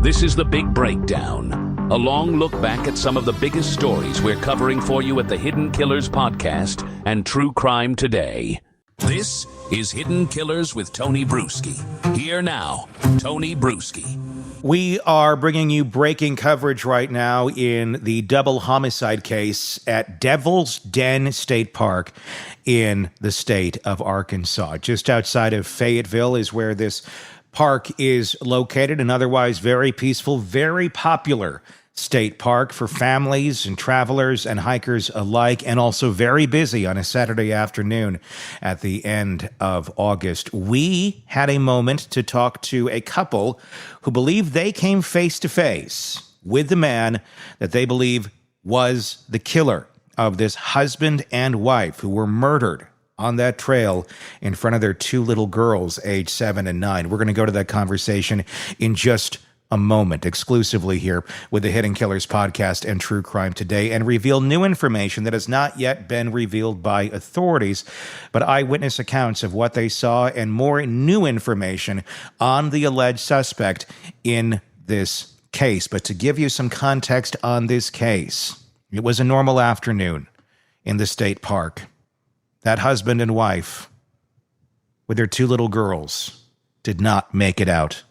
This is The Big Breakdown, a long look back at some of the biggest stories we're covering for you at the Hidden Killers podcast and True Crime Today. This is Hidden Killers with Tony Brueski. Here now, Tony Brueski. We are bringing you breaking coverage right now in the double homicide case at Devil's Den State Park in the state of Arkansas. Just outside of Fayetteville is where this park is located, an otherwise very peaceful, very popular state park for families and travelers and hikers alike, and also very busy on a Saturday afternoon at the end of August. We had a moment to talk to a couple who believe they came face to face with the man that they believe was the killer of this husband and wife who were murdered on that trail in front of their two little girls, age 7 and 9. We're going to go to that conversation in just a moment, exclusively here with the Hidden Killers podcast and True Crime Today, and reveal new information that has not yet been revealed by authorities, but eyewitness accounts of what they saw and more new information on the alleged suspect in this case. But to give you some context on this case, it was a normal afternoon in the state park. That husband and wife with their two little girls did not make it out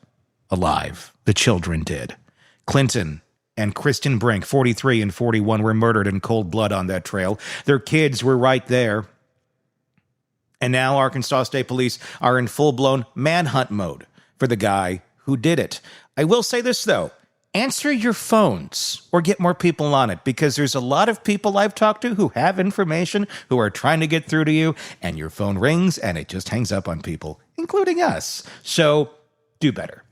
alive. The children did. Clinton and Kristen Brink, 43 and 41, were murdered in cold blood on that trail. Their kids were right there. And now Arkansas State Police are in full-blown manhunt mode for the guy who did it. I will say this, though. Answer your phones or get more people on it, because there's a lot of people I've talked to who have information, who are trying to get through to you, and your phone rings and it just hangs up on people, including us. So do better.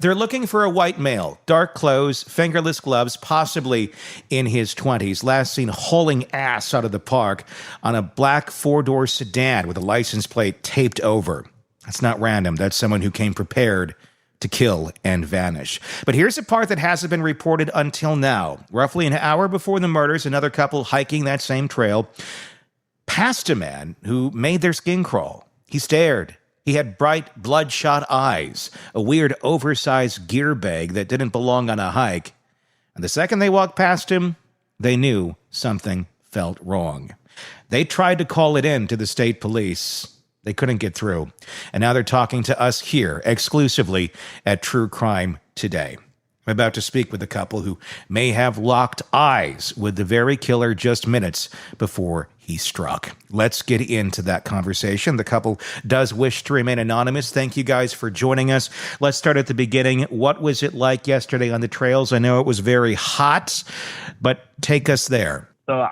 They're looking for a white male, dark clothes, fingerless gloves, possibly in his 20s, last seen hauling ass out of the park on a black four-door sedan with a license plate taped over. That's not random. That's someone who came prepared to kill and vanish. But here's the part that hasn't been reported until now. Roughly an hour before the murders, another couple hiking that same trail passed a man who made their skin crawl. He stared. He had bright, bloodshot eyes, a weird, oversized gear bag that didn't belong on a hike. And the second they walked past him, they knew something felt wrong. They tried to call it in to the state police. They couldn't get through. And now they're talking to us here exclusively at True Crime Today. I'm about to speak with a couple who may have locked eyes with the very killer just minutes before he struck. Let's get into that conversation. The couple does wish to remain anonymous. Thank you guys for joining us. Let's start at the beginning. What was it like yesterday on the trails? I know it was very hot, but take us there. So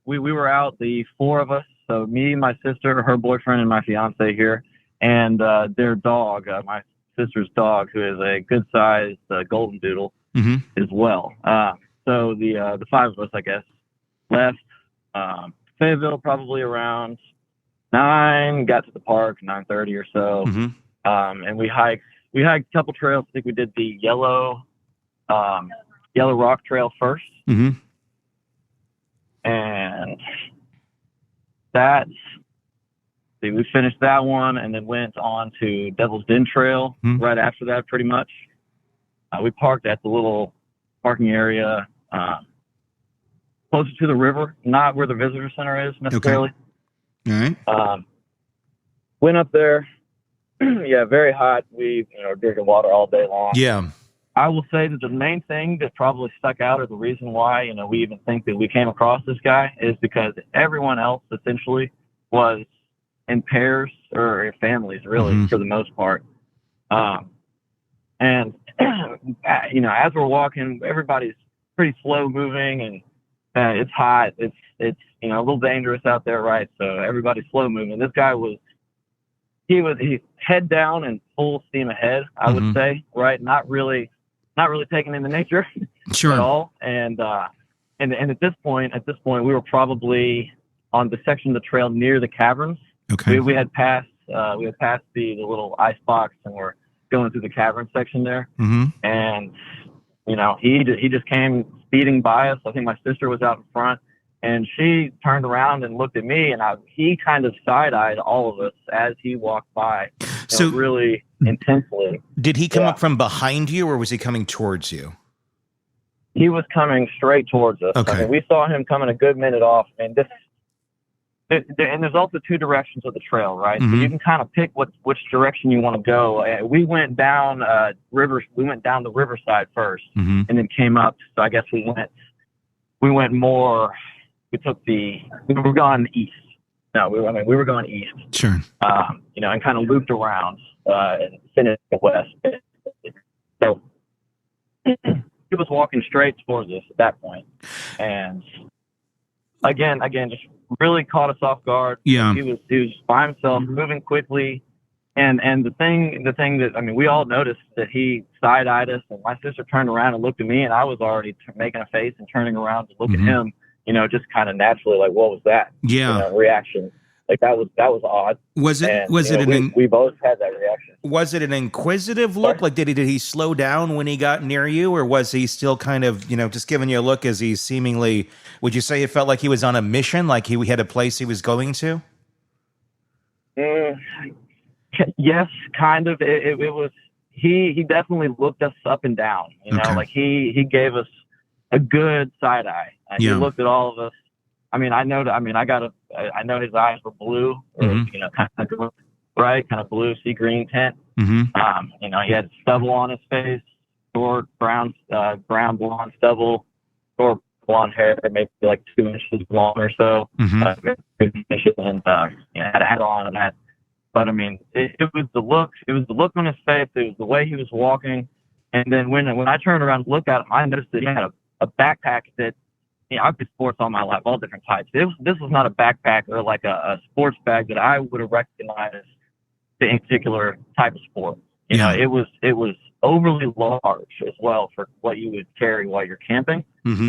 we were out, the four of us. So me, my sister, her boyfriend, and my fiance here, and their dog, my sister's dog, who is a good-sized golden doodle as well. So the five of us, I guess, left Fayetteville probably around 9, got to the park 9:30 or so, and we hiked a couple trails. I think we did the Yellow Rock Trail first, and we finished that one and then went on to Devil's Den Trail right after that, pretty much. We parked at the little parking area closer to the river, not where the visitor center is necessarily. Okay. All right. Went up there. Yeah, very hot. We drinking water all day long. Yeah. I will say that the main thing that probably stuck out, or the reason why, we even think that we came across this guy, is because everyone else essentially was in pairs or families, really, for the most part. And, as we're walking, everybody's pretty slow moving, and it's hot. It's a little dangerous out there, right? So everybody's slow moving. This guy he head down and full steam ahead, I would say, right? Not really taking in the nature at all. And at this point, we were probably on the section of the trail near the caverns. Okay. We had passed the little ice box, and we're going through the cavern section there. And he just came speeding by us. I think my sister was out in front, and she turned around and looked at me, and he kind of side-eyed all of us as he walked by. So really intensely. did he come up from behind you, or was he coming towards you? He was coming straight towards us. Okay. I mean, we saw him coming a good minute off, and there's also two directions of the trail, right? Mm-hmm. So you can kind of pick which direction you want to go. We went down We went down the riverside first, Mm-hmm. and then came up. So I guess we went more. We were going east. No, we were going east. Sure. And kind of looped around and finished west. So he was walking straight towards us at that point, and again, just really caught us off guard. Yeah. He was by himself, moving quickly, and the thing that, I mean, we all noticed that he side-eyed us, and my sister turned around and looked at me, and I was already making a face and turning around to look at him. Just kind of naturally, like, what was that? Yeah. Reaction. Like that was odd. Was it? And, we both had that reaction. Was it an inquisitive look? Like, did he slow down when he got near you, or was he still kind of, just giving you a look as he seemingly? Would you say it felt like he was on a mission, like he had a place he was going to? Yes, kind of. It was. He definitely looked us up and down. Like he gave us a good side eye. He looked at all of us. I mean, I know his eyes were blue, or, kind of, right? Kind of blue, sea green tint. Mm-hmm. He had stubble on his face, short brown blonde stubble, short blonde hair, maybe like 2 inches long or so. Mm-hmm. And had a hat on and that. But I mean, it was the look. It was the look on his face. It was the way he was walking. And then when I turned around to look at him, I noticed that he had a backpack that. I've been sports all my life, all different types. This was not a backpack or like a sports bag that I would have recognized the particular type of sport. It was overly large as well for what you would carry while you're camping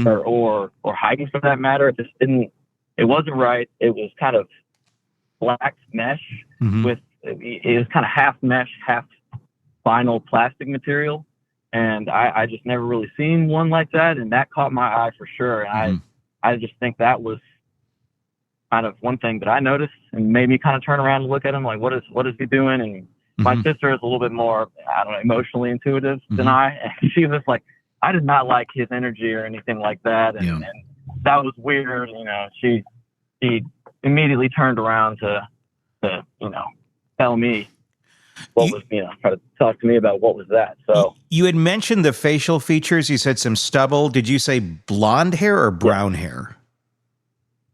or hiking, for that matter. It wasn't right. It was kind of black mesh with, it was kind of half mesh, half vinyl plastic material. And I just never really seen one like that, and that caught my eye for sure. And I just think that was kind of one thing that I noticed and made me kind of turn around and look at him like, what is he doing? And my sister is a little bit more, I don't know, emotionally intuitive than I. And she was like, I did not like his energy or anything like that, and that was weird. She immediately turned around to tell me. Try to talk to me about what was that. So you had mentioned the facial features. You said some stubble. Did you say blonde hair or brown hair?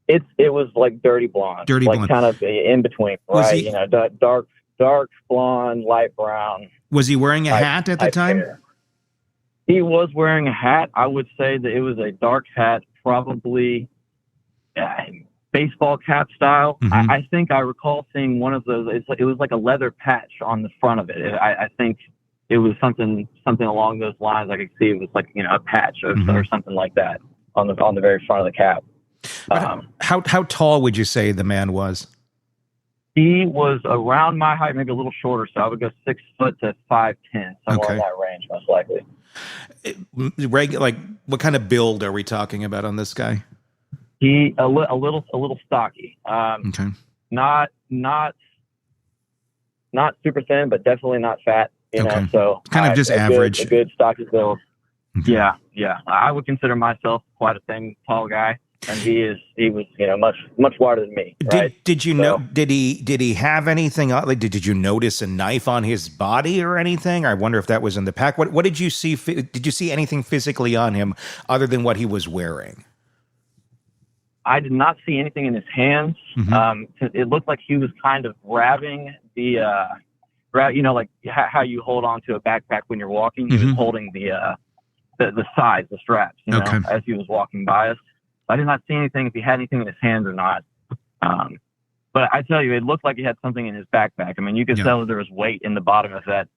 It was like dirty blonde, kind of in between, right? Dark blonde, light brown. Was he wearing a hat at the time? Hair. He was wearing a hat. I would say that it was a dark hat, probably baseball cap style. I think I recall seeing one of those. It was like a leather patch on the front of it. I think it was something along those lines. I could see it was like a patch or something like that on the very front of the cap. How tall would you say the man was? He was around my height, maybe a little shorter. So I would go 6 foot to 5'10", somewhere in that range, most likely. Like, what kind of build are we talking about on this guy? He a little stocky. Not super thin, but definitely not fat. So kind of just average. A good stocky build. Okay. Yeah. I would consider myself quite a thin, tall guy, and he was much wider than me. Right? Did you know? Did he have anything? Like, did you notice a knife on his body or anything? I wonder if that was in the pack. What did you see? Did you see anything physically on him other than what he was wearing? I did not see anything in his hands. It looked like he was kind of grabbing the, like how you hold on to a backpack when you're walking. He was holding the sides, the straps, as he was walking by us. I did not see anything, if he had anything in his hands or not. But I tell you, it looked like he had something in his backpack. I mean, you could tell that there was weight in the bottom of the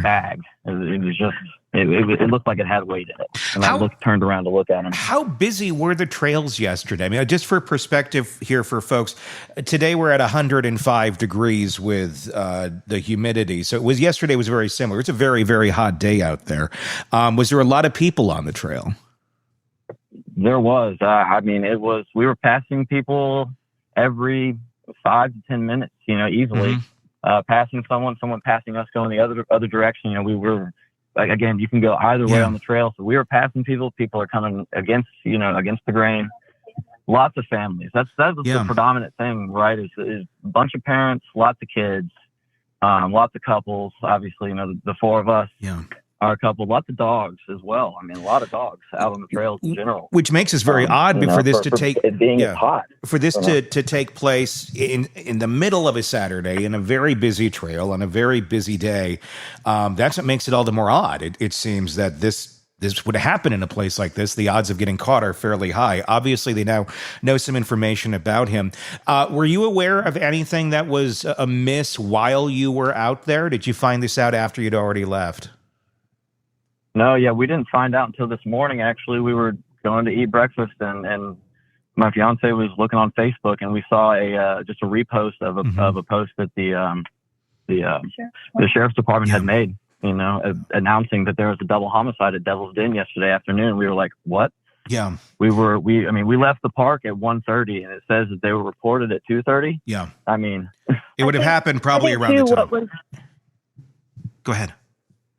bag. It was just, it looked like it had weight in it. And I turned around to look at him. How busy were the trails yesterday? I mean, just for perspective here for folks, today we're at 105 degrees with the humidity. So yesterday was very similar. It's a very, very hot day out there. Was there a lot of people on the trail? There was. We were passing people every 5 to 10 minutes, easily. passing someone passing us going the other direction. You know, we were, like, again, you can go either way on the trail. So we were passing people are coming against the grain. Lots of families. That's the predominant thing, right? Is a bunch of parents, lots of kids, lots of couples. Obviously, you know, the four of us are a couple. Lots of dogs as well. I mean, a lot of dogs out on the trails in general. Which makes us very odd for this to take hot. For this to take place in the middle of a Saturday in a very busy trail on a very busy day. That's what makes it all the more odd. It seems that this would happen in a place like this. The odds of getting caught are fairly high. Obviously, they now know some information about him. Were you aware of anything that was amiss while you were out there? Did you find this out after you'd already left? No, we didn't find out until this morning. Actually, we were going to eat breakfast, and my fiance was looking on Facebook, and we saw just a repost of a post that the sheriff's department had made. You know, announcing that there was a double homicide at Devil's Den yesterday afternoon. We were like, what? Yeah. We left the park at 1:30 and it says that they were reported at 2:30. Yeah. I mean, it would have happened probably around the time. Go ahead.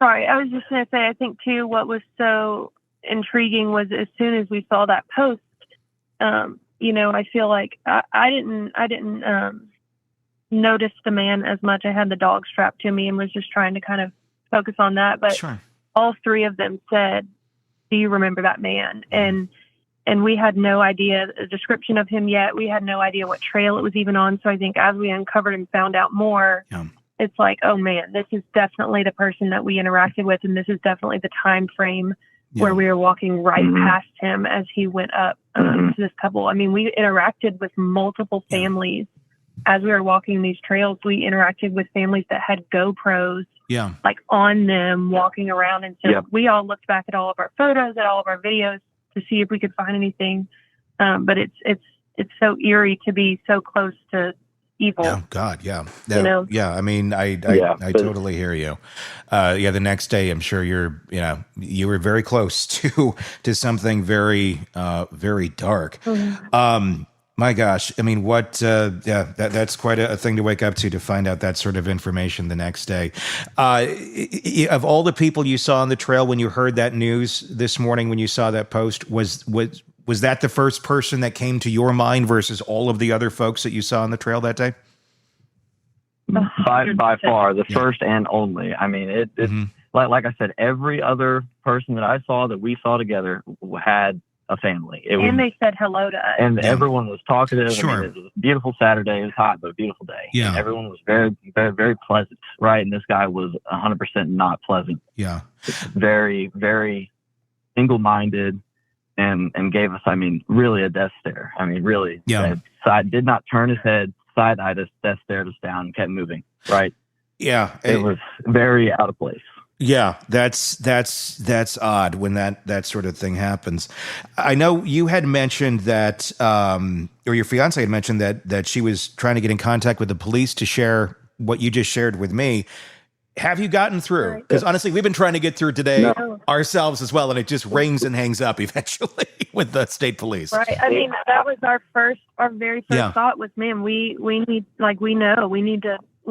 Sorry, I was just going to say, I think too, what was so intriguing was as soon as we saw that post, you know, I feel like I didn't notice the man as much. I had the dog strapped to me and was just trying to kind of focus on that, but all three of them said, "Do you remember that man?" And we had no idea a description of him yet. We had no idea what trail it was even on. So I think as we uncovered and found out more, it's like, oh man, this is definitely the person that we interacted with, and this is definitely the time frame where we were walking right past him as he went up to this couple. I mean, we interacted with multiple families as we were walking these trails. We interacted with families that had GoPros. Like on them walking around. And so we all looked back at all of our photos, at all of our videos to see if we could find anything. But it's so eerie to be so close to evil. Oh God. Yeah. You know? Yeah. I mean, I totally hear you. The next day, I'm sure you were very close to something very, very dark. My gosh. I mean, that's quite a thing to wake up to find out that sort of information the next day. Of all the people you saw on the trail when you heard that news this morning, when you saw that post, was that the first person that came to your mind versus all of the other folks that you saw on the trail that day? By far, the first and only. I mean, it like I said, every other person that we saw together had a family. They said hello to us. And everyone was talkative. Sure. I mean, it was a beautiful Saturday. It was hot, but a beautiful day. Yeah. And everyone was very, very, very pleasant, right? And this guy was 100% not pleasant. Yeah. Very, very single-minded and gave us, I mean, really a death stare. I mean, really. Yeah. Did not turn his head, side-eyed us, death stared us down, and kept moving, right? Yeah. It was very out of place. Yeah, that's odd when that sort of thing happens. I know you had mentioned that, or your fiance had mentioned that she was trying to get in contact with the police to share what you just shared with me. Have you gotten through? Because honestly, we've been trying to get through today ourselves as well, and it just rings and hangs up eventually with the state police. Right. I mean, that was our very first thought was, man, we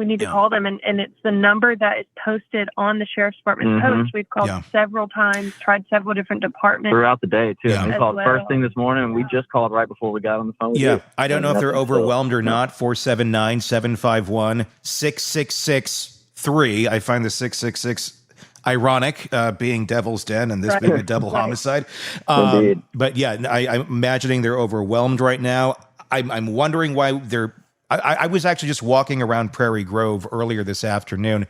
need to call them, and it's the number that is posted on the sheriff's department post. We've called several times, tried several different departments throughout the day too. Yeah. We called first thing this morning, and we just called right before we got on the phone with you. I don't know if they're overwhelmed or not. 479-751-6663. I find the 666 ironic, being Devil's Den and this being a double homicide. But I'm imagining they're overwhelmed right now. I'm wondering why they're. I was actually just walking around Prairie Grove earlier this afternoon,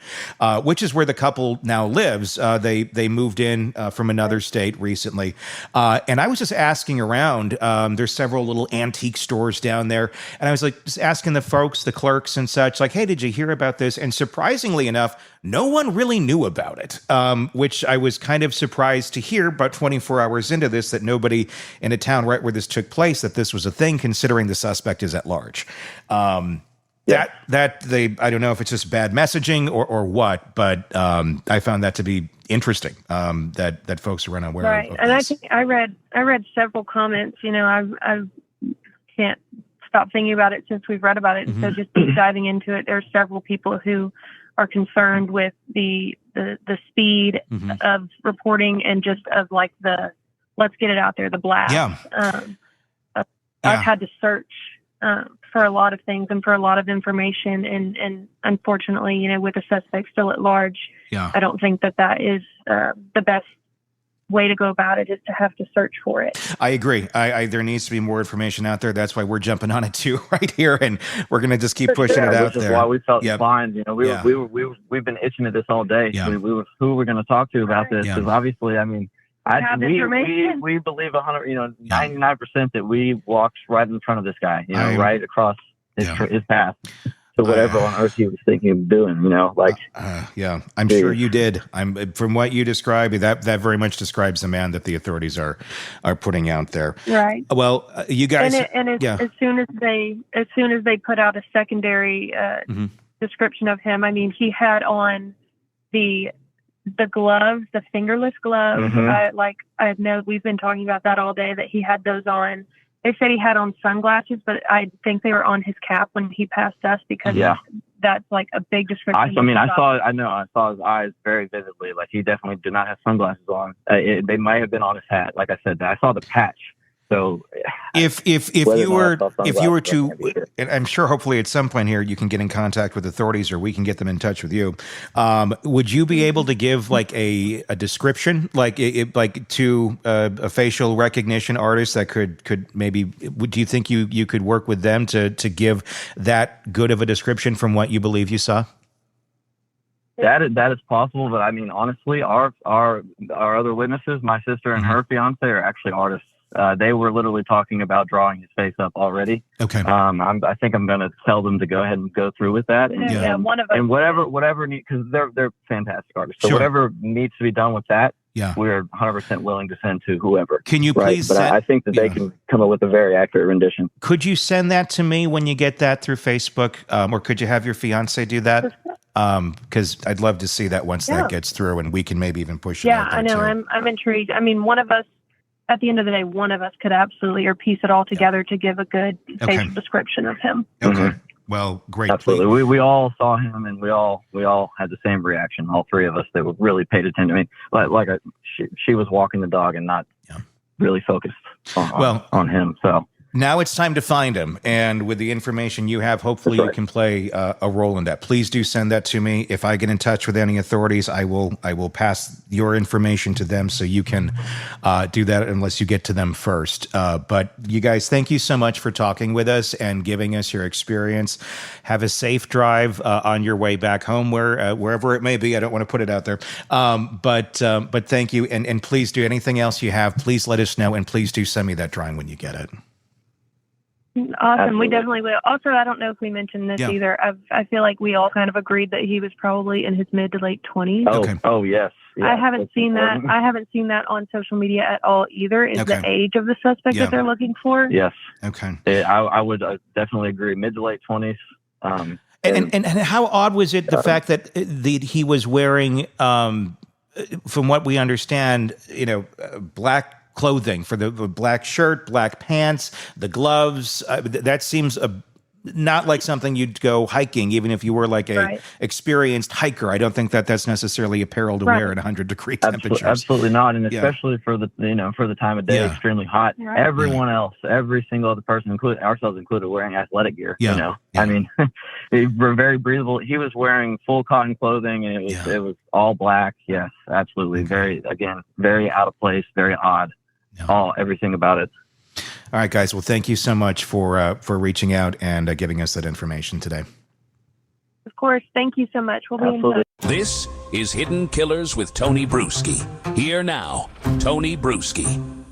which is where the couple now lives. They moved in from another state recently. And I was just asking around. There's several little antique stores down there. And I was like, just asking the folks, the clerks and such, like, hey, did you hear about this? And surprisingly enough, no one really knew about it, which I was kind of surprised to hear about 24 hours into this, that nobody in a town right where this took place, that this was a thing, considering the suspect is at large. I don't know if it's just bad messaging or what, but I found that to be interesting, that folks are unaware of and this. I think I read several comments. You know, I can't stopped thinking about it since we've read about it. And so just deep diving into it, there are several people who are concerned with the speed of reporting and just of like let's get it out there, the blast. Yeah. I've had to search for a lot of things and for a lot of information. And unfortunately, you know, with the suspect still at large, I don't think that is the best way to go about it, is to have to search for it. I agree. There needs to be more information out there. That's why we're jumping on it too right here, and we're going to just keep pushing it out there. Which is why we felt inclined. You know, we've been itching at this all day. Yeah. We were who we're going to talk to about this, because obviously, I mean, we believe 99% that we walked right in front of this guy. You know, right across his path. So whatever on earth he was thinking of doing, you know, like. I'm sure you did. From what you described, that very much describes the man that the authorities are putting out there. Right. Well, you guys. As soon as they put out a secondary description of him, I mean, he had on the gloves, the fingerless gloves. We've been talking about that all day, that he had those on. They said he had on sunglasses, but I think they were on his cap when he passed us, because that's like a big description. I saw his eyes very vividly. Like, he definitely did not have sunglasses on. They might have been on his hat. Like I said, I saw the patch. So if you were to, and I'm sure hopefully at some point here you can get in contact with authorities, or we can get them in touch with you. Would you be able to give like a description, like to a facial recognition artist that could maybe? Do you think you could work with them to give that good of a description from what you believe you saw? That is possible, but I mean, honestly, our other witnesses, my sister and her fiance, are actually artists. They were literally talking about drawing his face up already. Okay. I think I'm going to tell them to go ahead and go through with that. And, one of us. And whatever because they're fantastic artists. So whatever needs to be done with that, we're 100% willing to send to whoever. Can you please? But I think that they can come up with a very accurate rendition. Could you send that to me when you get that through Facebook, or could you have your fiance do that? Because I'd love to see that once that gets through, and we can maybe even push it out there. I know. Too. I'm intrigued. I mean, one of us. At the end of the day, one of us could absolutely, or piece it all together to give a good facial description of him. Okay. Well, great. Absolutely. We all saw him, and we all had the same reaction. All three of us that really paid attention to me. She was walking the dog and not really focused on him. So. Now it's time to find him, and with the information you have, hopefully you can play a role in that. Please do send that to me. If I get in touch with any authorities, I will pass your information to them, so you can do that unless you get to them first. But you guys, thank you so much for talking with us and giving us your experience. Have a safe drive on your way back home, wherever it may be. I don't want to put it out there, but thank you, and please do anything else you have. Please let us know, and please do send me that drawing when you get it. Awesome. Absolutely. We definitely will. Also, I don't know if we mentioned this either. I feel like we all kind of agreed that he was probably in his mid to late 20s. Oh, yes. Yeah, I haven't seen that. I haven't seen that on social media at all either. Is the age of the suspect that they're looking for? Yes. Okay. I would definitely agree. Mid to late 20s. And how odd was it, the fact that he was wearing, from what we understand, black clothing, for the black shirt, black pants, the gloves. That seems not like something you'd go hiking, even if you were like a experienced hiker. I don't think that's necessarily apparel to wear at 100-degree temperatures. Absolutely not, and especially for the for the time of day, extremely hot. Right. Everyone else, every single other person, including ourselves included, wearing athletic gear. I mean, they were very breathable. He was wearing full cotton clothing, and it was all black. Yes, absolutely. Very out of place, very odd. Everything about it. All right, guys. Well, thank you so much for reaching out and giving us that information today. Of course. Thank you so much. We'll be in touch. This is Hidden Killers with Tony Brueski. Here now, Tony Brueski.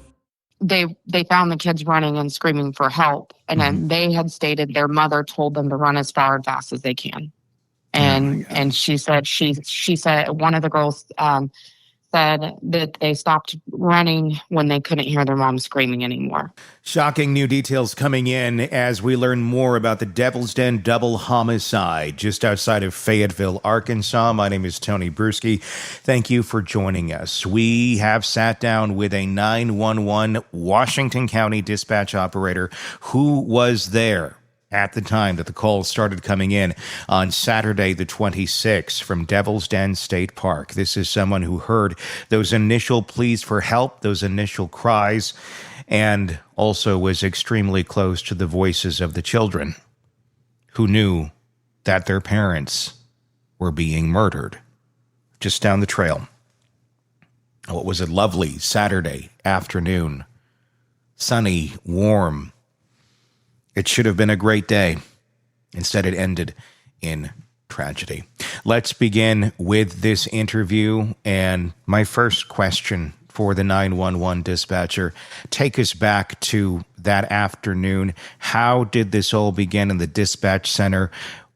They found the kids running and screaming for help, and then they had stated their mother told them to run as far and fast as they can. And she said one of the girls said that they stopped running when they couldn't hear their mom screaming anymore. Shocking new details coming in as we learn more about the Devil's Den double homicide just outside of Fayetteville, Arkansas. My name is Tony Brueski. Thank you for joining us. We have sat down with a 911 Washington County dispatch operator who was there at the time that the calls started coming in on Saturday the 26th from Devil's Den State Park. This is someone who heard those initial pleas for help, those initial cries, and also was extremely close to the voices of the children who knew that their parents were being murdered just down the trail. What was a lovely Saturday afternoon, sunny, warm. It should have been a great day. Instead, it ended in tragedy. Let's begin with this interview. And my first question for the 911 dispatcher, take us back to that afternoon. How did this all begin in the dispatch center?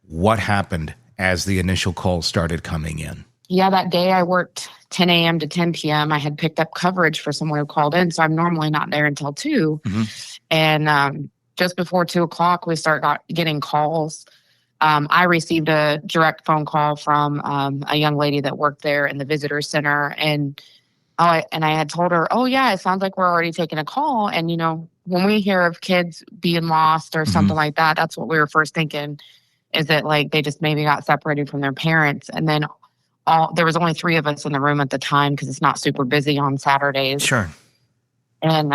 What happened as the initial calls started coming in? Yeah, that day I worked 10 a.m. to 10 p.m. I had picked up coverage for someone who called in, so I'm normally not there until 2. Mm-hmm. And just before 2 o'clock, we start getting calls. I received a direct phone call from a young lady that worked there in the visitor center. And I had told her, oh, yeah, it sounds like we're already taking a call. And, when we hear of kids being lost or something like that, that's what we were first thinking, is that like they just maybe got separated from their parents. And then there was only 3 of us in the room at the time because it's not super busy on Saturdays. Sure. And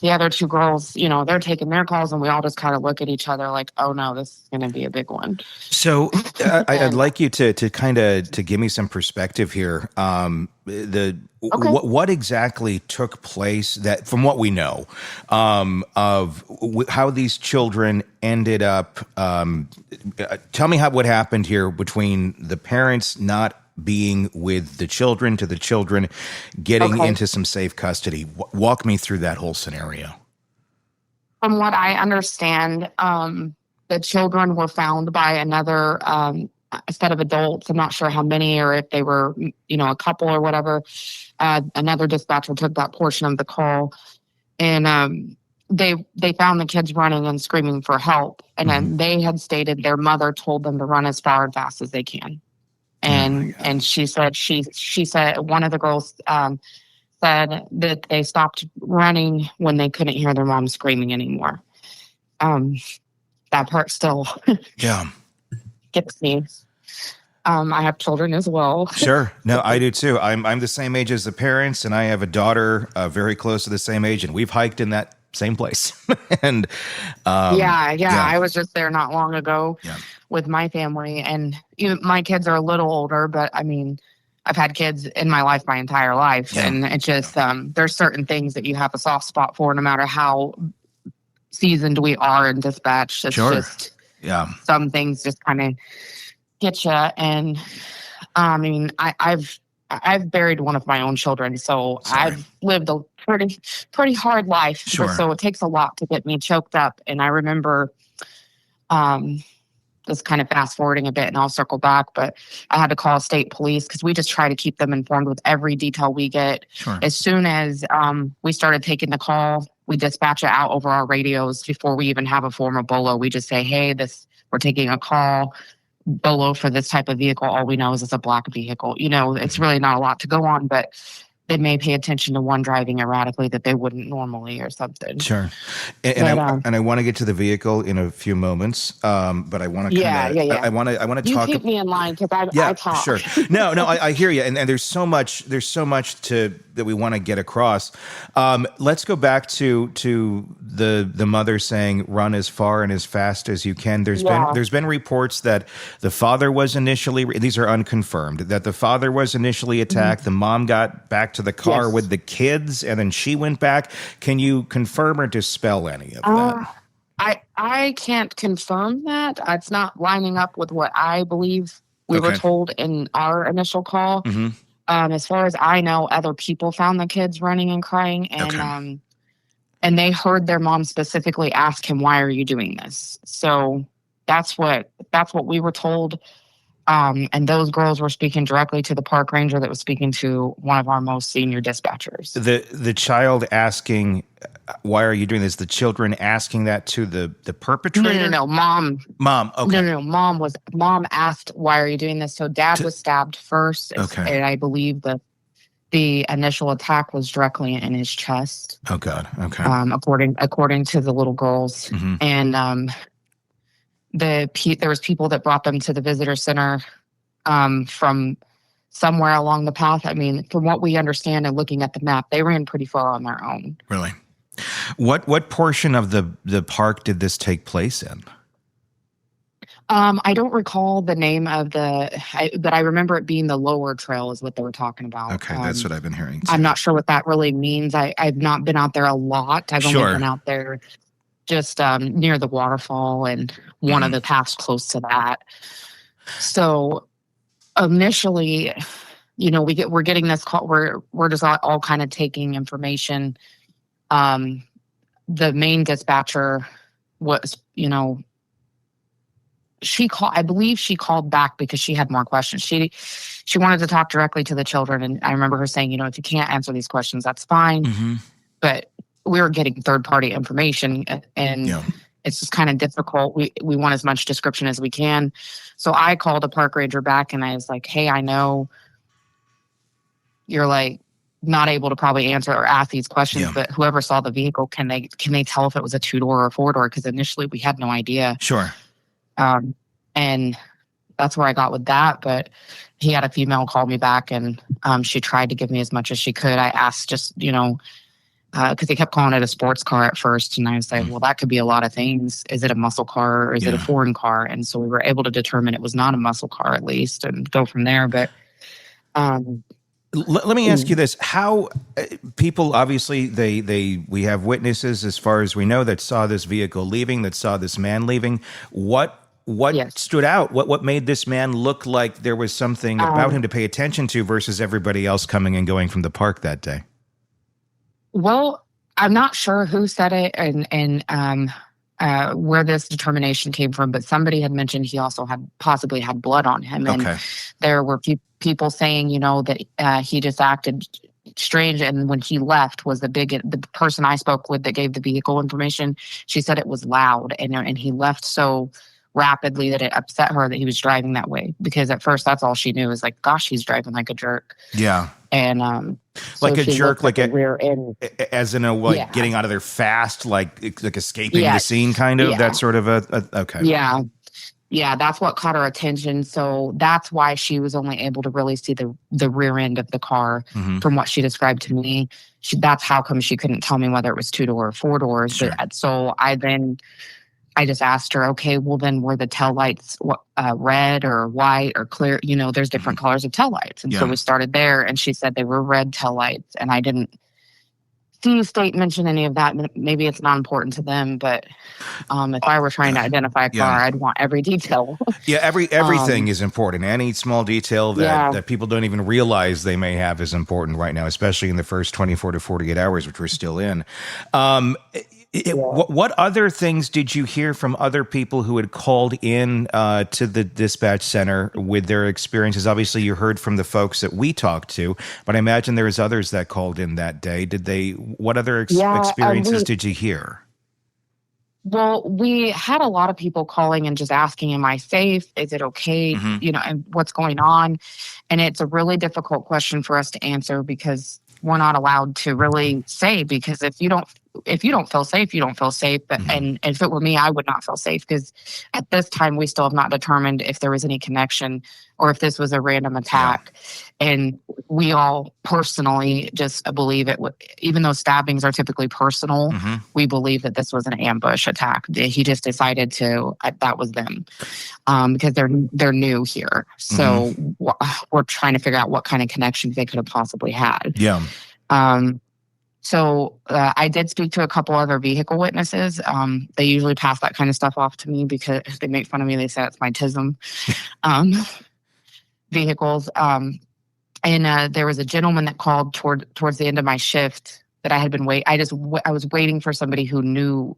the other 2 girls, they're taking their calls, and we all just kind of look at each other like, oh, no, this is going to be a big one. So I'd like you to kind of to give me some perspective here. What exactly took place that, from what we know, of how these children ended up, tell me what happened here between the parents not being with the children to the children getting into some safe custody. Walk me through that whole scenario. From what I understand, the children were found by another set of adults. I'm not sure how many, or if they were, a couple or whatever. Another dispatcher took that portion of the call, and they found the kids running and screaming for help. And then they had stated their mother told them to run as far and fast as they can. And she said she said one of the girls said that they stopped running when they couldn't hear their mom screaming anymore. That part still gets me. I have children as well. Sure. No, I do too. I'm the same age as the parents, and I have a daughter very close to the same age, and we've hiked in that same place. And I was just there not long ago with my family, and my kids are a little older, but I mean, I've had kids in my life my entire life, and it's just there's certain things that you have a soft spot for, no matter how seasoned we are in dispatch. It's just some things just kind of get you. And I mean, I've buried one of my own children, so I've lived a pretty hard life. So it takes a lot to get me choked up. And I remember, just kind of fast forwarding a bit, and I'll circle back, but I had to call state police because we just try to keep them informed with every detail we get. As soon as we started taking the call, we dispatch it out over our radios before we even have a form of BOLO. We just say, hey, we're taking a call. BOLO for this type of vehicle. All we know is it's a black vehicle. It's really not a lot to go on, but they may pay attention to one driving erratically that they wouldn't normally or something. Sure. And I want to get to the vehicle in a few moments, but I want to I want to talk. You keep me in line because I talk. Sure. No, I hear you. And there's so much that we want to get across. Let's go back to the mother saying, run as far and as fast as you can. There's been reports that the father was initially, these are unconfirmed, that the father was initially attacked. The mom got back to the car with the kids, and then she went back. Can you confirm or dispel any of that? I can't confirm that. It's not lining up with what I believe we were told in our initial call. As far as I know, other people found the kids running and crying, and they heard their mom specifically ask him, "Why are you doing this?" So that's what we were told. And those girls were speaking directly to the park ranger that was speaking to one of our most senior dispatchers. The child asking, why are you doing this? The children asking that to the perpetrator? No. Mom. Okay. No. Mom asked, why are you doing this? So dad was stabbed first. Okay. And I believe that the initial attack was directly in his chest. Oh, God. Okay. According to the little girls. Mm-hmm. And there was people that brought them to the visitor center from somewhere along the path. I mean, from what we understand and looking at the map, they ran pretty far on their own. Really? What portion of the park did this take place in? I don't recall the name of but I remember it being the lower trail is what they were talking about. Okay, that's what I've been hearing too. I'm not sure what that really means. I've not been out there a lot. I've only been out there just near the waterfall and one of the paths close to that. So initially, we're getting this call. We're just all kind of taking information. The main dispatcher was, I believe she called back because she had more questions. She wanted to talk directly to the children. And I remember her saying, if you can't answer these questions, that's fine. Mm-hmm. But we were getting third-party information, and it's just kind of difficult. We want as much description as we can. So I called a park ranger back, and I was like, hey, I know you're like not able to probably answer or ask these questions, but whoever saw the vehicle, can they tell if it was a 2-door or a 4-door? Because initially we had no idea. Sure. And that's where I got with that. But he had a female call me back, and she tried to give me as much as she could. I asked just, because he kept calling it a sports car at first. And I was like, well, that could be a lot of things. Is it a muscle car or is it a foreign car? And so we were able to determine it was not a muscle car, at least, and go from there. But let me ask you this. How people, obviously, we have witnesses, as far as we know, that saw this vehicle leaving, that saw this man leaving. What stood out? What made this man look like there was something about him to pay attention to versus everybody else coming and going from the park that day? Well, I'm not sure who said it and where this determination came from, but somebody had mentioned he also possibly had blood on him. And there were people saying, that he just acted strange. And when he left was the person I spoke with that gave the vehicle information. She said it was loud and he left so rapidly that it upset her that he was driving that way, because at first that's all she knew was like, gosh, he's driving like a jerk. Yeah. And like a jerk, like a rear end, as in getting out of there fast, like escaping the scene, kind of that sort of okay. Yeah, that's what caught her attention. So that's why she was only able to really see the rear end of the car from what she described to me. That's how come she couldn't tell me whether it was 2-door or 4 doors. Sure. But so I just asked her, okay, well then were the tail lights red or white or clear? There's different colors of tail lights. And so we started there, and she said they were red tail lights. And I didn't see state mention any of that. Maybe it's not important to them, but if I were trying to identify a car, I'd want every detail. Everything is important. Any small detail that people don't even realize they may have is important right now, especially in the first 24 to 48 hours, which we're still in. What other things did you hear from other people who had called in to the dispatch center with their experiences? Obviously, you heard from the folks that we talked to, but I imagine there was others that called in that day. What other experiences did you hear? Well, we had a lot of people calling and just asking, am I safe? Is it okay? And what's going on? And it's a really difficult question for us to answer because we're not allowed to really say, because if you don't feel safe, you don't feel safe. But, and if it were me, I would not feel safe, because at this time we still have not determined if there was any connection or if this was a random attack. And we all personally just believe it would, even though stabbings are typically personal, we believe that this was an ambush attack. He just decided that was them, because they're new here. So we're trying to figure out what kind of connections they could have possibly had. Yeah. So I did speak to a couple other vehicle witnesses. They usually pass that kind of stuff off to me because they make fun of me. They say it's my tism. Vehicles. And there was a gentleman that called towards the end of my shift that I had been I was waiting for somebody who knew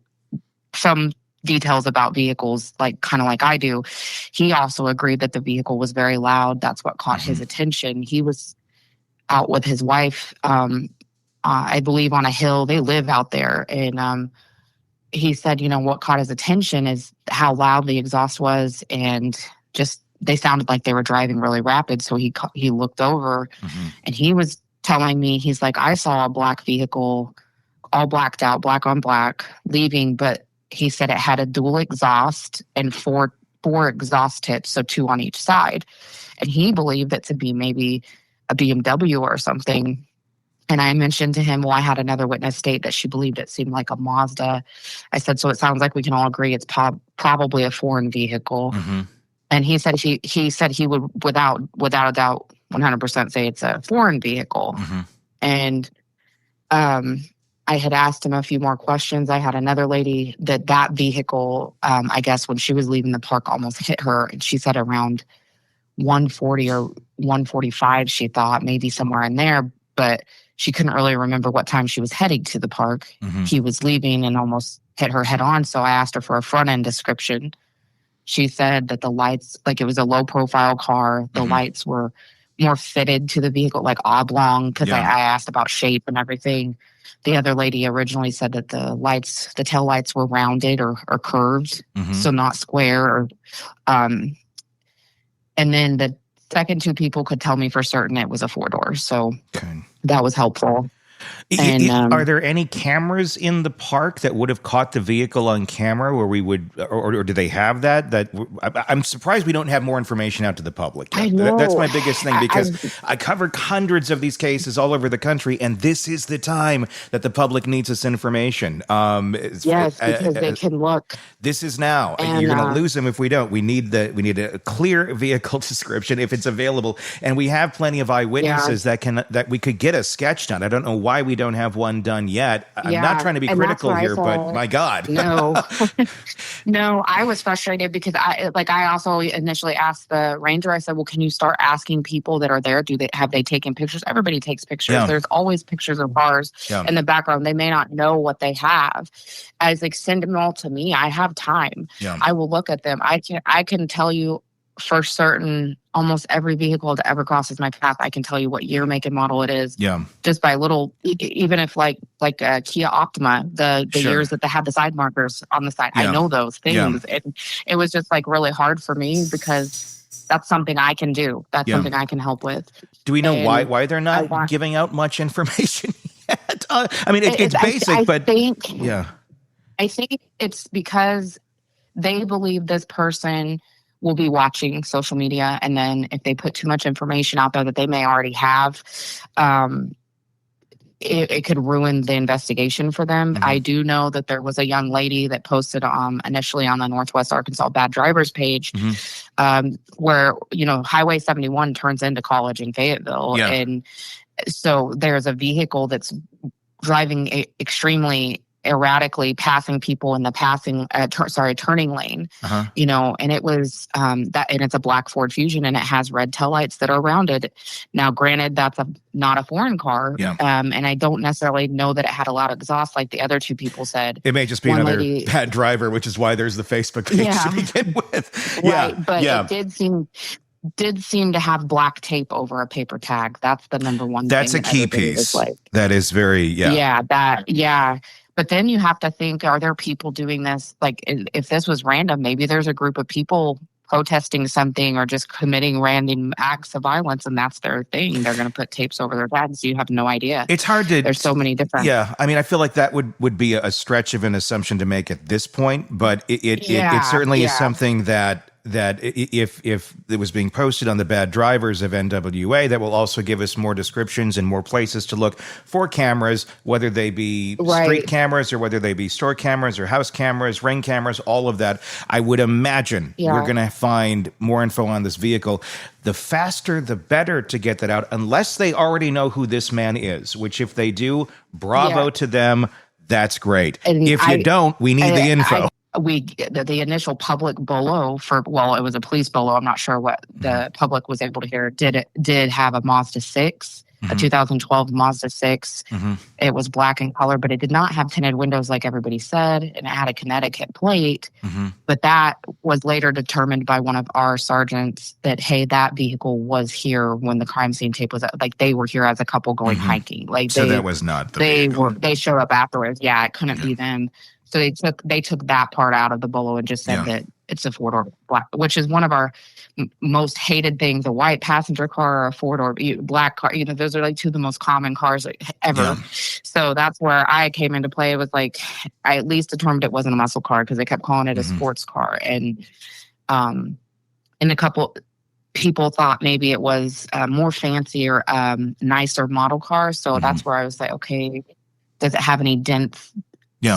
from details about vehicles, like kind of like I do. He also agreed that the vehicle was very loud. That's what caught his attention. He was out with his wife, I believe, on a hill. They live out there. And he said, what caught his attention is how loud the exhaust was, and just they sounded like they were driving really rapid. So he looked over and he was telling me, he's like, I saw a black vehicle, all blacked out, black on black, leaving, but he said it had a dual exhaust and four exhaust tips, so 2 on each side. And he believed it to be maybe a BMW or something. And I mentioned to him, well, I had another witness state that she believed it seemed like a Mazda. I said, so it sounds like we can all agree it's probably a foreign vehicle. And he said he would, without a doubt, 100% say it's a foreign vehicle. And I had asked him a few more questions. I had another lady that vehicle, I guess when she was leaving the park, almost hit her. And she said around 140 or 145, she thought, maybe somewhere in there. But she couldn't really remember what time she was heading to the park. He was leaving and almost hit her head on. So I asked her for a front end description. She said that the lights, like it was a low profile car. The lights were more fitted to the vehicle, like oblong, because I asked about shape and everything. The other lady originally said that the tail lights were rounded or curved, so not square. And then the second 2 people could tell me for certain it was a 4-door. So that was helpful. And, are there any cameras in the park that would have caught the vehicle on camera where we would, or do they have that? I'm surprised we don't have more information out to the public. I know. That's my biggest thing, because I covered hundreds of these cases all over the country, and this is the time that the public needs this information. Yes, because they can look. This is now. And you're going to lose them if we don't. We need a clear vehicle description if it's available, and we have plenty of eyewitnesses that we could get a sketch done. I don't know why we don't have one done yet. I'm not trying to be critical here, but my God. No, I was frustrated because I also initially asked the ranger, I said, well, can you start asking people that are there, have they taken pictures? Everybody takes pictures. Yeah. There's always pictures of cars in the background. They may not know what they have. I was like, send them all to me. I have time. Yeah. I will look at them. I can tell you for certain, almost every vehicle that ever crosses my path, I can tell you what year, make, and model it is. Yeah. Just by little, even if like a Kia Optima, the years that they had the side markers on the side, I know those things. Yeah. It was just like really hard for me because that's something I can do. That's something I can help with. Do we know why they're not giving out much information yet? I mean, it's basic, but I think it's because they believe this person will be watching social media, and then if they put too much information out there that they may already have, it could ruin the investigation for them. I do know that there was a young lady that posted initially on the Northwest Arkansas Bad Drivers page, where Highway 71 turns into College in Fayetteville, and so there's a vehicle that's driving extremely erratically, passing people in the turning lane, and it was and it's a black Ford Fusion, and it has red taillights that are rounded. Now, granted, that's not a foreign car, and I don't necessarily know that it had a loud exhaust like the other 2 people said. It may just be another bad driver, which is why there's the Facebook page to begin with. Right, but it did seem to have black tape over a paper tag. That's the number one thing. That's a key piece. That is very, But then you have to think, are there people doing this? Like, if this was random, maybe there's a group of people protesting something or just committing random acts of violence, and that's their thing. They're going to put tapes over their tags. You have no idea. It's hard to... There's so many different... Yeah, I mean, I feel like that would be a stretch of an assumption to make at this point, but it certainly is something that if it was being posted on the Bad Drivers of NWA, that will also give us more descriptions and more places to look for cameras, whether they be street cameras or whether they be store cameras or house cameras, ring cameras, all of that. I would imagine we're going to find more info on this vehicle. The faster, the better to get that out, unless they already know who this man is, which if they do, bravo to them. That's great. And if you don't, we need the info. The initial public bolo it was a police bolo. I'm not sure what the public was able to hear. Did have a Mazda 6 a 2012 Mazda 6. It was black in color, but it did not have tinted windows like everybody said, and it had a Connecticut plate. But that was later determined by one of our sergeants that, hey, that vehicle was here when the crime scene tape was like they were here as a couple going hiking. Like so that was not the vehicle. They showed up afterwards. Yeah, it couldn't be them. So they took that part out of the bolo and just said that it's a 4-door black, which is one of our most hated things. A white passenger car or a 4-door black car. Those are like two of the most common cars ever. Yeah. So that's where I came into play. It was like, I at least determined it wasn't a muscle car because they kept calling it a sports car. And a couple people thought maybe it was more fancier, nicer model car. So that's where I was like, okay, does it have any dents,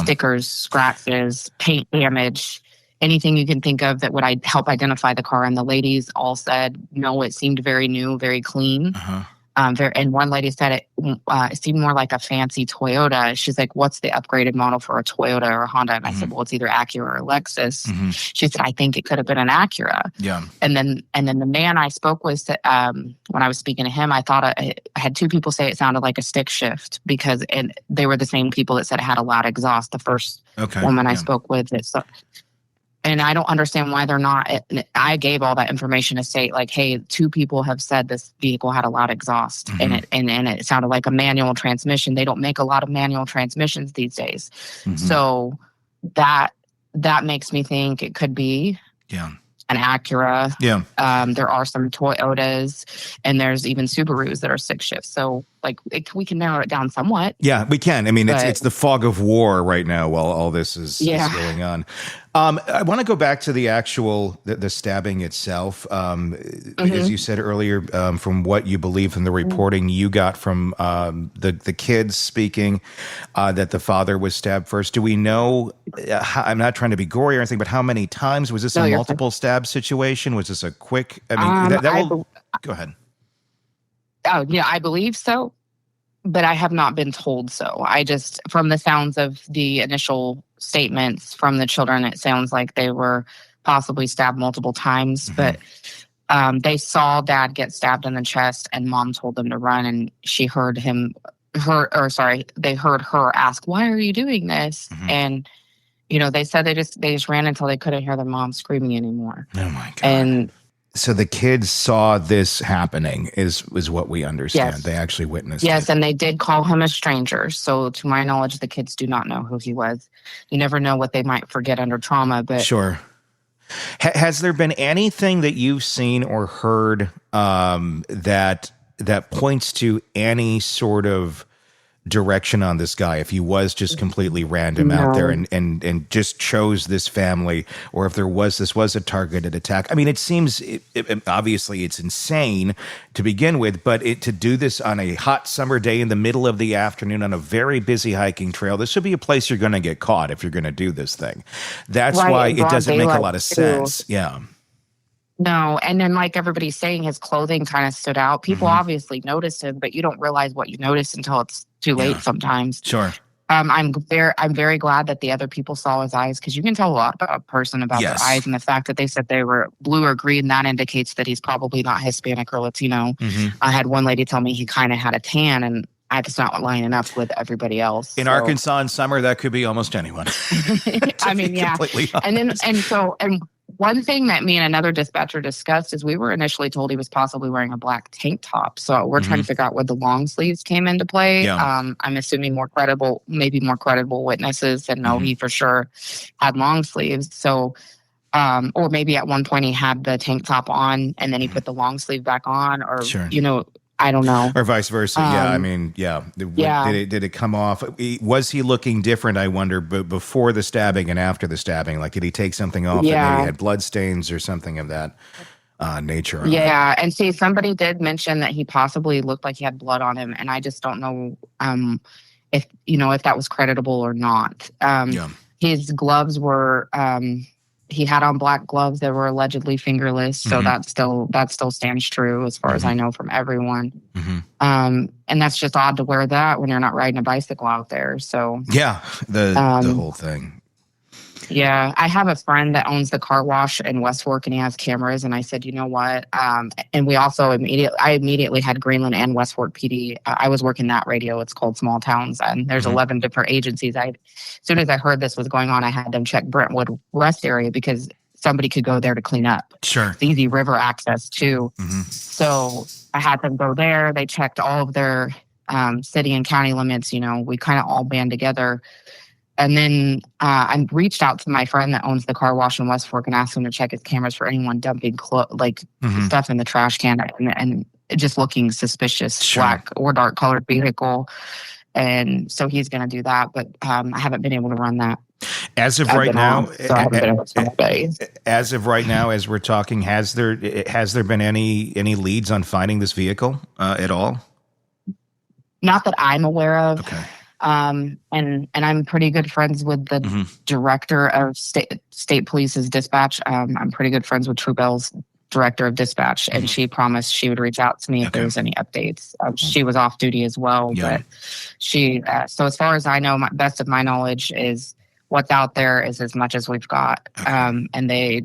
stickers, scratches, paint damage? Anything you can think of that would help identify the car. And the ladies all said, no, it seemed very new, very clean. And one lady said it seemed more like a fancy Toyota. She's like, what's the upgraded model for a Toyota or a Honda? And I said, well, it's either Acura or Lexus. She said, I think it could have been an Acura. Yeah. And then the man I spoke with, when I was speaking to him, I thought I had two people say it sounded like a stick shift because they were the same people that said it had a loud exhaust. The first woman I spoke with. And I don't understand why they're not. I gave all that information to state, like, hey, two people have said this vehicle had a loud exhaust, and it sounded like a manual transmission. They don't make a lot of manual transmissions these days, so that makes me think it could be an Acura. Yeah, there are some Toyotas, and there's even Subarus that are stick shifts. So, like, we can narrow it down somewhat. Yeah, we can. I mean, it's the fog of war right now while all this is going on. I want to go back to the actual the stabbing itself. As you said earlier, from what you believe from the reporting you got from the kids speaking, that the father was stabbed first. Do we know? I'm not trying to be gory or anything, but how many times was this a multiple stab situation? Was this a quick? I mean, go ahead. Oh, yeah, I believe so, but I have not been told so. I just, from the sounds of the initial statements from the children, it sounds like they were possibly stabbed multiple times, but they saw dad get stabbed in the chest and mom told them to run, and they heard her ask, why are you doing this? And, they said they just ran until they couldn't hear their mom screaming anymore. Oh my God. And so the kids saw this happening is what we understand. Yes. They actually witnessed it. Yes, and they did call him a stranger. So to my knowledge, the kids do not know who he was. You never know what they might forget under trauma. But sure. Has there been anything that you've seen or heard that points to any sort of direction on this guy, if he was just completely random out there and just chose this family, or if this was a targeted attack? I mean, it seems obviously it's insane to begin with, but to do this on a hot summer day in the middle of the afternoon on a very busy hiking trail, this should be a place you're going to get caught if you're going to do this thing. That's why it doesn't make a lot of sense. Yeah. No, and then like everybody's saying, his clothing kind of stood out. People obviously noticed him, but you don't realize what you noticed until it's too late sometimes. Sure. I'm very glad that the other people saw his eyes, because you can tell a lot about a person about their eyes, and the fact that they said they were blue or green, that indicates that he's probably not Hispanic or Latino. I had one lady tell me he kind of had a tan, and I just not lining up with everybody else. In Arkansas in summer, that could be almost anyone. I mean, yeah. And one thing that me and another dispatcher discussed is we were initially told he was possibly wearing a black tank top. So we're trying to figure out where the long sleeves came into play. Yeah. I'm assuming more credible witnesses that know he for sure had long sleeves. So, or maybe at one point he had the tank top on and then he put the long sleeve back on, or, I don't know. Or vice versa. I mean, Did it come off? Was he looking different, I wonder, before the stabbing and after the stabbing? Like, did he take something off that maybe had blood stains or something of that nature? Yeah. And see, somebody did mention that he possibly looked like he had blood on him. And I just don't know if that was creditable or not. His gloves were... he had on black gloves that were allegedly fingerless, so that still stands true as far as I know from everyone. And that's just odd to wear that when you're not riding a bicycle out there. So the whole thing. Yeah, I have a friend that owns the car wash in West Fork, and he has cameras. And I said, you know what? And we also immediately had Greenland and West Fork PD. I was working that radio. It's called Small Towns, and there's 11 different agencies. As soon as I heard this was going on, I had them check Brentwood Rest area because somebody could go there to clean up. Sure, it's easy river access too. So I had them go there. They checked all of their city and county limits. We kind of all band together. And then I reached out to my friend that owns the car wash in West Fork and asked him to check his cameras for anyone dumping stuff in the trash can and just looking suspicious, black or dark colored vehicle. And so he's going to do that, but I haven't been able to run that. As of right now, as we're talking, has there been any leads on finding this vehicle at all? Not that I'm aware of. Okay. And I'm pretty good friends with the director of state police's dispatch. I'm pretty good friends with True Bell's director of dispatch, and she promised she would reach out to me if there was any updates. She was off duty as well, but she. So as far as I know, best of my knowledge is what's out there is as much as we've got. And they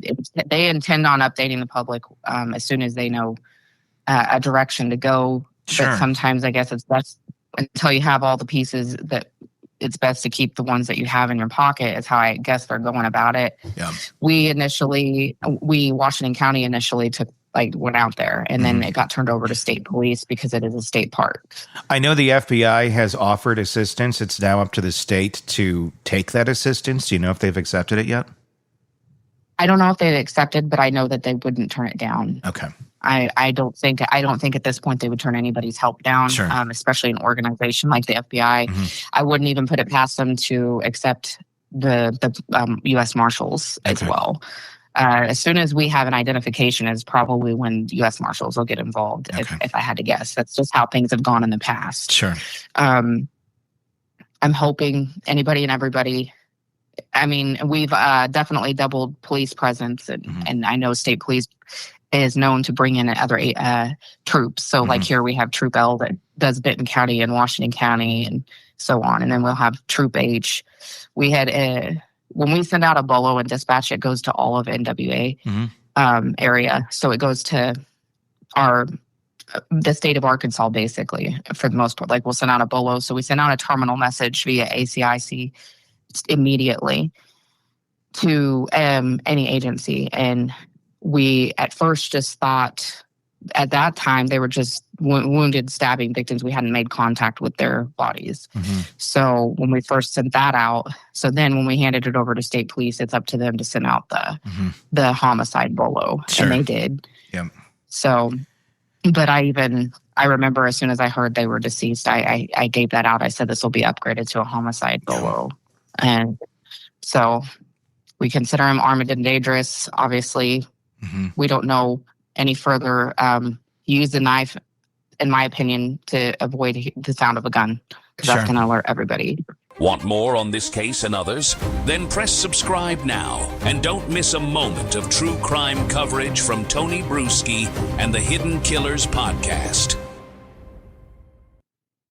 intend on updating the public as soon as they know a direction to go. Sure. But sometimes I guess it's best until you have all the pieces that it's best to keep the ones that you have in your pocket is how I guess they're going about it. Yeah. Washington County initially went out there, and then it got turned over to state police because it is a state park. I know the FBI has offered assistance. It's now up to the state to take that assistance. Do you know if they've accepted it yet? I don't know if they've accepted, but I know that they wouldn't turn it down. Okay. I don't think at this point they would turn anybody's help down, especially an organization like the FBI. I wouldn't even put it past them to accept the U.S. Marshals as well. As soon as we have an identification is probably when U.S. Marshals will get involved, if I had to guess. That's just how things have gone in the past. Sure. I'm hoping anybody and everybody. I mean, we've definitely doubled police presence, and I know state police is known to bring in other troops. So like here we have Troop L that does Benton County and Washington County and so on. And then we'll have Troop H. We had when we send out a bolo and dispatch, it goes to all of NWA area. So it goes to the state of Arkansas, basically, for the most part. Like we'll send out a bolo. So we send out a terminal message via ACIC immediately to any agency. And we at first just thought at that time they were just wounded stabbing victims. We hadn't made contact with their bodies. So when we first sent that out, so then when we handed it over to state police, it's up to them to send out the homicide bolo. And they did. Yeah. So, but I remember as soon as I heard they were deceased, I gave that out. I said, this will be upgraded to a homicide bolo. And so we consider him armed and dangerous. Obviously, we don't know any further. Use the knife, in my opinion, to avoid the sound of a gun, because that's going to alert everybody. Want more on this case and others? Then press subscribe now and don't miss a moment of true crime coverage from Tony Brueski and the Hidden Killers podcast.